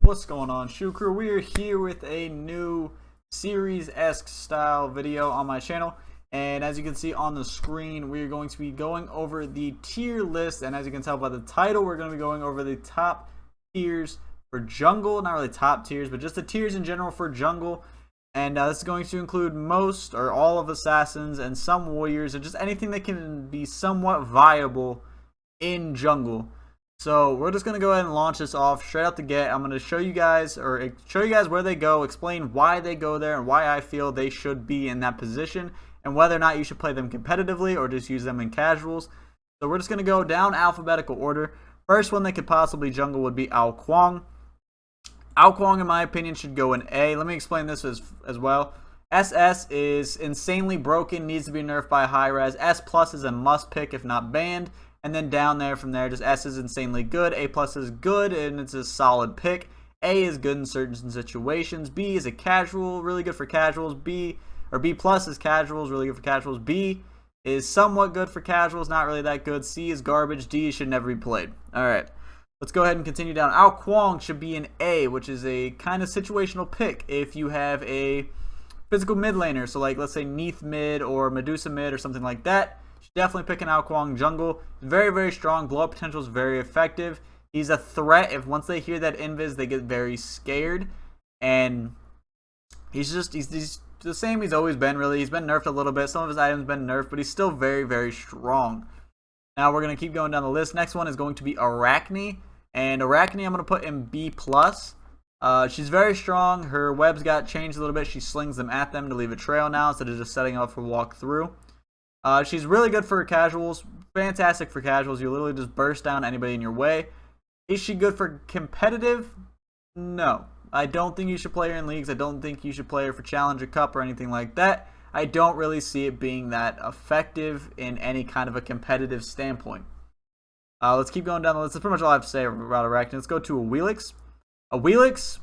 What's going on, Shoe Crew? We are here with a new series-esque style video on my channel, and as you can see on the screen, we're going to be going over the tier list. And as you can tell by the title, we're going to be going over the top tiers for jungle. Not really top tiers, but just the tiers in general for jungle. And this is going to include most or all of assassins and some warriors, and just anything that can be somewhat viable in jungle. So we're just going to go ahead and launch this off straight out the gate. I'm going to show you guys where they go, explain why they go there, and why I feel they should be in that position, and whether or not you should play them competitively or just use them in casuals. So we're just going to go down alphabetical order. First one that could possibly jungle would be Ao Kuang. Ao Kuang, in my opinion, should go in A. Let me explain this as well. SS is insanely broken, needs to be nerfed by high res. S plus is a must pick if not banned. And then down there from there, just S is insanely good. A plus is good and it's a solid pick. A is good in certain situations. B is a casual, really good for casuals. B plus is casuals, really good for casuals. B is somewhat good for casuals, not really that good. C is garbage. D should never be played. Alright, let's go ahead and continue down. Ao Kuang should be an A, which is a kind of situational pick if you have a physical mid laner. So like, let's say Neath mid or Medusa mid or something like that. Definitely pick an Ao Kuang jungle. Very, very strong. Blow up potential is very effective. He's a threat. If once they hear that invis, they get very scared. And he's the same he's always been, really. He's been nerfed a little bit. Some of his items have been nerfed, but he's still very, very strong. Now we're going to keep going down the list. Next one is going to be Arachne. And Arachne I'm going to put in B+. She's very strong. Her webs got changed a little bit. She slings them at them to leave a trail now instead of just setting up for walk through. She's really good for casuals, fantastic for casuals. You literally just burst down anybody in your way. Is she good for competitive? No. I don't think you should play her in leagues. I don't think you should play her for Challenger Cup or anything like that. I don't really see it being that effective in any kind of a competitive standpoint. Let's keep going down the list. That's pretty much all I have to say about Arachne. Let's go to Awilix. Awilix,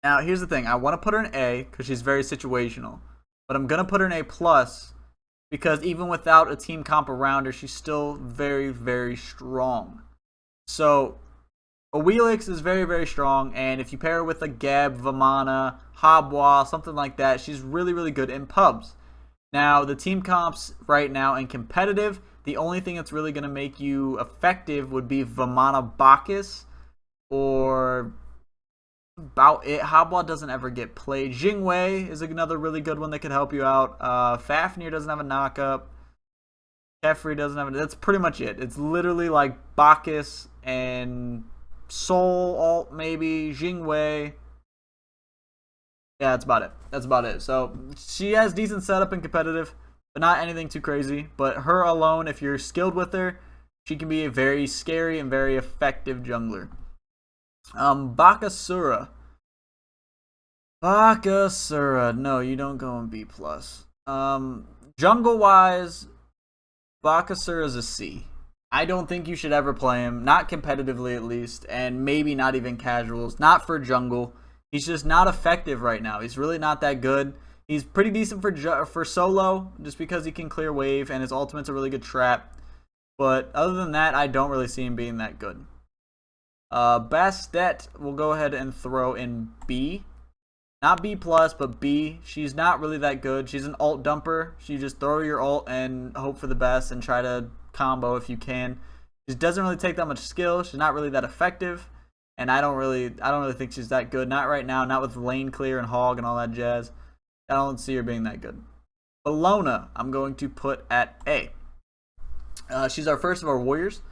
now here's the thing. I want to put her in A because she's very situational. But I'm going to put her in A+. Because even without a team comp around her, she's still very, very strong. So, Awilix is very, very strong. And if you pair her with a Geb, Vamana, Habwa, something like that, she's really, really good in pubs. Now, the team comps right now in competitive, the only thing that's really going to make you effective would be Vamana Bacchus. Or about it. Habwa doesn't ever get played. Jingwei is another really good one that could help you out. Fafnir doesn't have a knockup. Kefri doesn't have a... That's pretty much it. It's literally like Bacchus and Soul alt maybe. Jingwei. Yeah, that's about it. That's about it. So she has decent setup in competitive, but not anything too crazy. But her alone, if you're skilled with her, she can be a very scary and very effective jungler. Bakasura. No, you don't go in B+. Jungle wise, Bakasura is a C. I don't think you should ever play him, not competitively at least, and maybe not even casuals, not for jungle. He's just not effective right now. He's really not that good. He's pretty decent for solo, just because he can clear wave, and his ultimate's a really good trap. But other than that, I don't really see him being that good. Bastet we'll go ahead and throw in B. Not B+, but B. She's not really that good. She's an ult dumper. She just throw your ult and hope for the best and try to combo if you can. She doesn't really take that much skill. She's not really that effective. And I don't really think she's that good. Not right now, not with lane clear and hog and all that jazz. I don't see her being that good. Bellona, I'm going to put at A. She's our first of our warriors.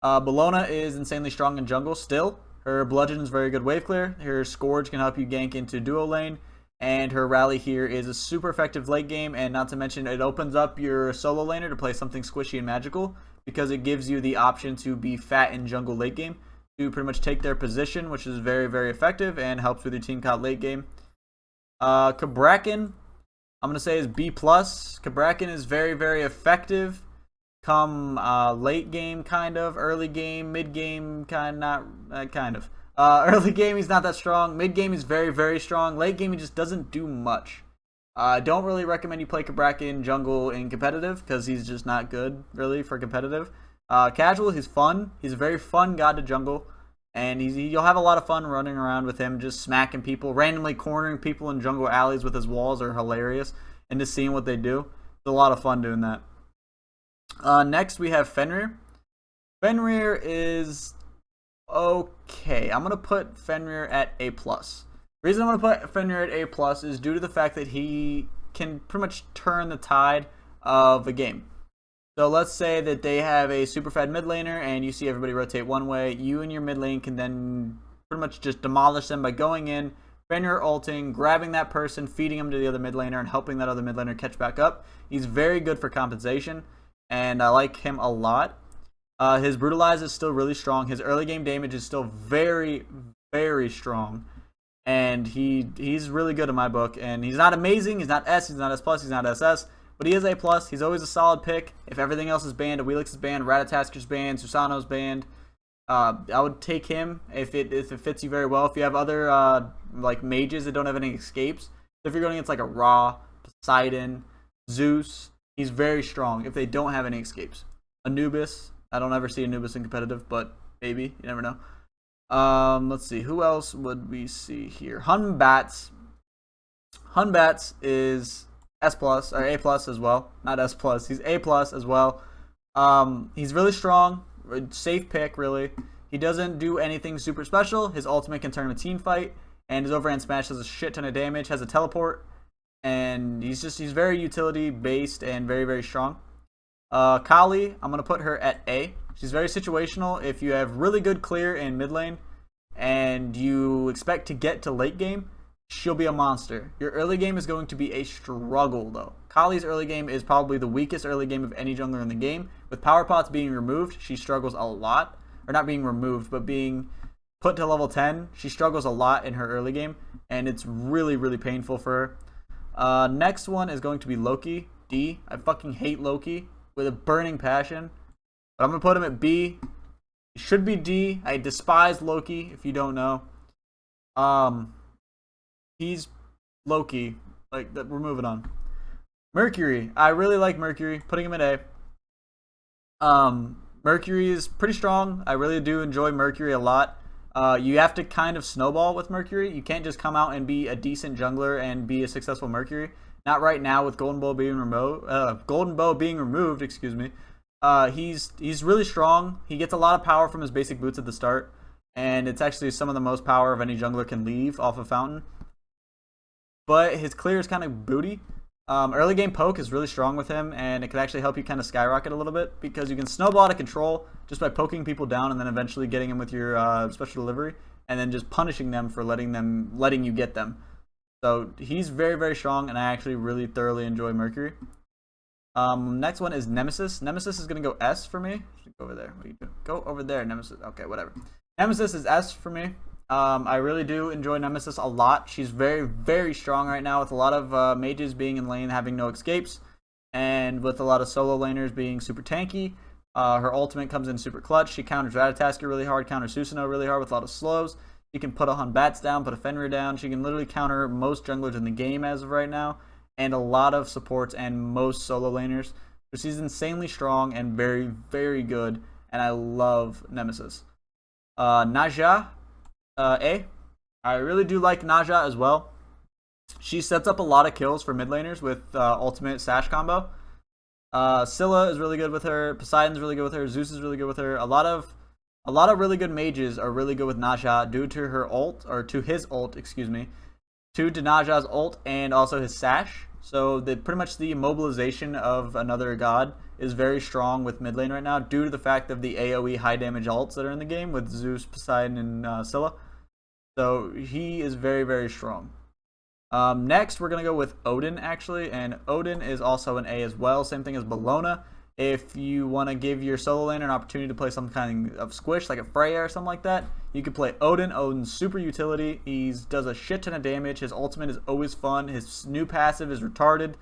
Bellona is insanely strong in jungle still. Her bludgeon is very good wave clear. Her Scourge can help you gank into duo lane. And her rally here is a super effective late game. And not to mention, it opens up your solo laner to play something squishy and magical, because it gives you the option to be fat in jungle late game to pretty much take their position, which is very, very effective and helps with your team comp late game. Cabrakan, I'm going to say is B+. Cabrakan is very, very effective. Come late game, kind of. Early game, mid game, kind of. Early game, he's not that strong. Mid game, he's very, very strong. Late game, he just doesn't do much. I don't really recommend you play Cabraca in jungle in competitive because he's just not good really for competitive. Casual, he's fun. He's a very fun god to jungle, and you'll have a lot of fun running around with him, just smacking people, randomly cornering people in jungle alleys with his walls are hilarious, and just seeing what they do. It's a lot of fun doing that. Next we have Fenrir. Fenrir is okay. I'm gonna put Fenrir at A+. The reason I'm going to put Fenrir at A+ is due to the fact that he can pretty much turn the tide of a game. So let's say that they have a super fed mid laner and you see everybody rotate one way. You and your mid lane can then pretty much just demolish them by going in, Fenrir ulting, grabbing that person, feeding him to the other mid laner, and helping that other mid laner catch back up. He's very good for compensation, and I like him a lot. His Brutalize is still really strong. His early game damage is still very, very strong. And he's really good in my book. And he's not amazing. He's not S. He's not S+. He's not SS. But he is A+. He's always a solid pick. If everything else is banned, Awilix is banned, Ratatasker's banned, Susano's banned, I would take him if it fits you very well. If you have other like mages that don't have any escapes, if you're going against like a Ra, Poseidon, Zeus, he's very strong if they don't have any escapes. Anubis, I don't ever see Anubis in competitive, but maybe, you never know. Let's see, who else would we see here? Hunbats. Hunbats is S+ or A+ as well, not S+. He's A+ as well. He's really strong, safe pick really. He doesn't do anything super special. His ultimate can turn him a team fight, and his overhand smash does a shit ton of damage. Has a teleport, and he's very utility based and very, very strong. Kali, I'm gonna put her at A. She's very situational. If you have really good clear in mid lane and you expect to get to late game, she'll be a monster. Your early game is going to be a struggle though. Kali's early game is probably the weakest early game of any jungler in the game. With power pots being removed, she struggles a lot. Or not being removed, but being put to level 10, she struggles a lot in her early game, and it's really, really painful for her. Next one is going to be Loki, D. I fucking hate Loki with a burning passion. But I'm going to put him at B. He should be D. I despise Loki, if you don't know. He's Loki. We're moving on. Mercury. I really like Mercury. Putting him at A. Mercury is pretty strong. I really do enjoy Mercury a lot. You have to kind of snowball with Mercury. You can't just come out and be a decent jungler and be a successful Mercury. Not right now with Golden Bow being removed. Excuse me. He's really strong. He gets a lot of power from his basic boots at the start, and it's actually some of the most power of any jungler can leave off of Fountain. But his clear is kind of booty. Early game poke is really strong with him, and it can actually help you kind of skyrocket a little bit because you can snowball out of control just by poking people down and then eventually getting them with your special delivery, and then just punishing them for letting you get them. So he's very, very strong, and I actually really thoroughly enjoy Mercury. Next one is Nemesis. Nemesis is going to go S for me. Go over there. What are you doing? Go over there, Nemesis. Okay, whatever. Nemesis is S for me. I really do enjoy Nemesis a lot. She's very, very strong right now with a lot of mages being in lane having no escapes, and with a lot of solo laners being super tanky. Her ultimate comes in super clutch. She counters Ratatasker really hard, counters Susanoo really hard with a lot of slows. She can put a Hunbats down, put a Fenrir down. She can literally counter most junglers in the game as of right now, and a lot of supports and most solo laners. So she's insanely strong and very, very good, and I love Nemesis. Naja, A. I really do like Naja as well. She sets up a lot of kills for mid laners with ultimate Sash combo. Scylla is really good with her. Poseidon's really good with her. Zeus is really good with her. A lot of really good mages are really good with Naja due to her ult, or to his ult, excuse me. To Naja's ult and also his Sash. So pretty much the immobilization of another god is very strong with mid lane right now due to the fact of the AoE high damage ults that are in the game with Zeus, Poseidon, and Scylla. So he is very, very strong. Next, we're going to go with Odin, actually. And Odin is also an A as well. Same thing as Bellona. If you want to give your solo laner an opportunity to play some kind of squish, like a Freya or something like that, you can play Odin. Odin's super utility. He does a shit ton of damage. His ultimate is always fun. His new passive is retarded.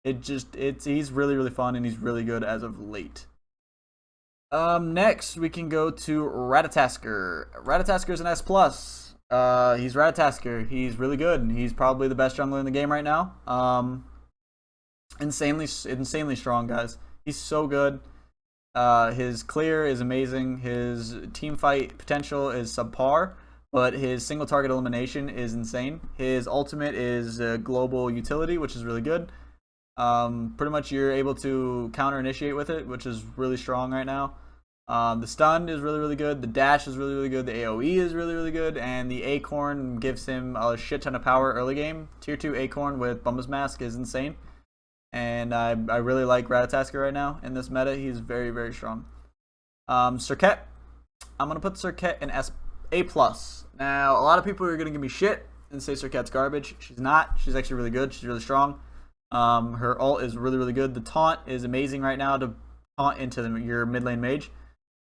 He's really, really fun, and he's really good as of late. Next, we can go to Ratatasker. Ratatasker is an S+. He's Ratatasker. He's really good. He's probably the best jungler in the game right now. Insanely strong, guys. He's so good. His clear is amazing. His team fight potential is subpar, but his single target elimination is insane. His ultimate is global utility, which is really good. Pretty much you're able to counter initiate with it, which is really strong right now. The stun is really good. The dash is really good. The AoE is really good, and the Acorn gives him a shit ton of power early game. Tier 2 Acorn with Bumba's Mask is insane, and I really like Ratatasker right now in this meta. He's very strong. Serket, I'm gonna put Serket in A+. Now a lot of people are gonna give me shit and say Serket's garbage. She's not. She's actually really good. She's really strong. Her ult is really good. The taunt is amazing right now to taunt into your mid lane mage,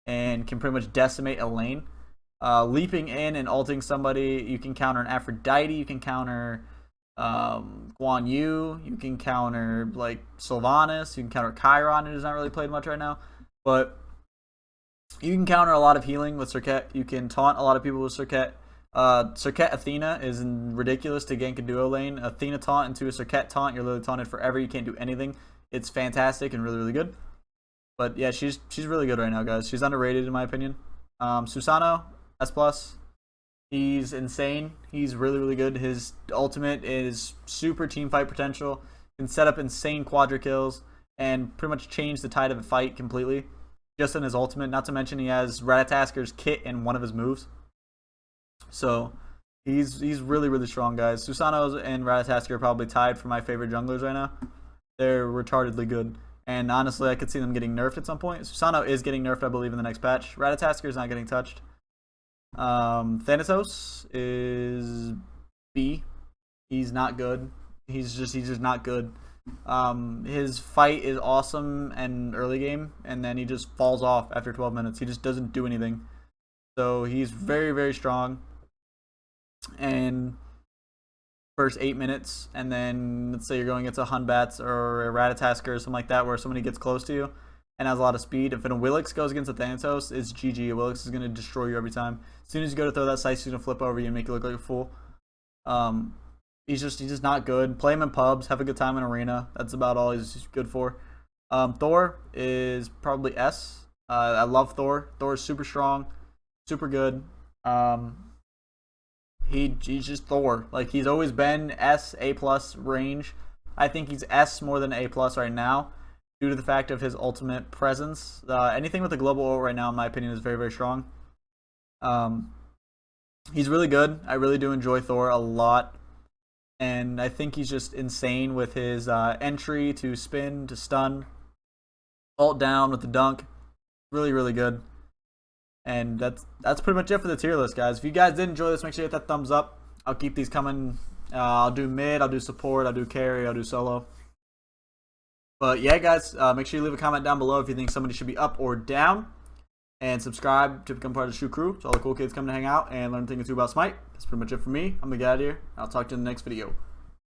and can pretty much decimate a lane. Leaping in and ulting somebody, you can counter an Aphrodite, you can counter Guan Yu, you can counter like Sylvanas, you can counter Chiron, who's not really played much right now, but you can counter a lot of healing with Serket. You can taunt a lot of people with Serket. Serket Athena is ridiculous to gank a duo lane. Athena taunt into a Serket taunt, you're literally taunted forever, you can't do anything. It's fantastic and really good. But yeah, she's really good right now, guys. She's underrated in my opinion. Susano, S+. He's insane. He's really good. His ultimate is super team fight potential. Can set up insane quadra kills and pretty much change the tide of a fight completely. Just in his ultimate. Not to mention he has Ratatasker's kit in one of his moves. So he's really strong, guys. Susano and Ratatasker are probably tied for my favorite junglers right now. They're retardedly good. And honestly, I could see them getting nerfed at some point. Susano is getting nerfed, I believe, in the next patch. Ratatasker is not getting touched. Thanatos is B. He's not good. He's just not good. His fight is awesome in early game, and then he just falls off after 12 minutes. He just doesn't do anything. So he's very strong. And first 8 minutes, and then let's say you're going into Hunbats or a Ratatasker or something like that, where somebody gets close to you and has a lot of speed. If a Willix goes against a Thanatos, it's GG. A Willix is going to destroy you every time. As soon as you go to throw that Scythe, he's going to flip over you and make you look like a fool. He's just not good. Play him in pubs, have a good time in arena. That's about all he's good for. Thor is probably S. I love Thor. Thor is super strong, super good. He's just Thor. Like, he's always been S, A+ range. I think he's S more than A+ right now due to the fact of his ultimate presence. Anything with the global ult right now, in my opinion, is very strong. He's really good. I really do enjoy Thor a lot. And I think he's just insane with his entry to spin, to stun, ult down with the dunk. Really good. And that's pretty much it for the tier list, guys. If you guys did enjoy this, make sure you hit that thumbs up. I'll keep these coming. I'll do mid, I'll do support, I'll do carry, I'll do solo. But yeah, guys, make sure you leave a comment down below if you think somebody should be up or down. And subscribe to become part of the Shoe Crew, so all the cool kids come to hang out and learn a thing or two about Smite. That's pretty much it for me. I'm going to get out of here. I'll talk to you in the next video.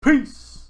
Peace!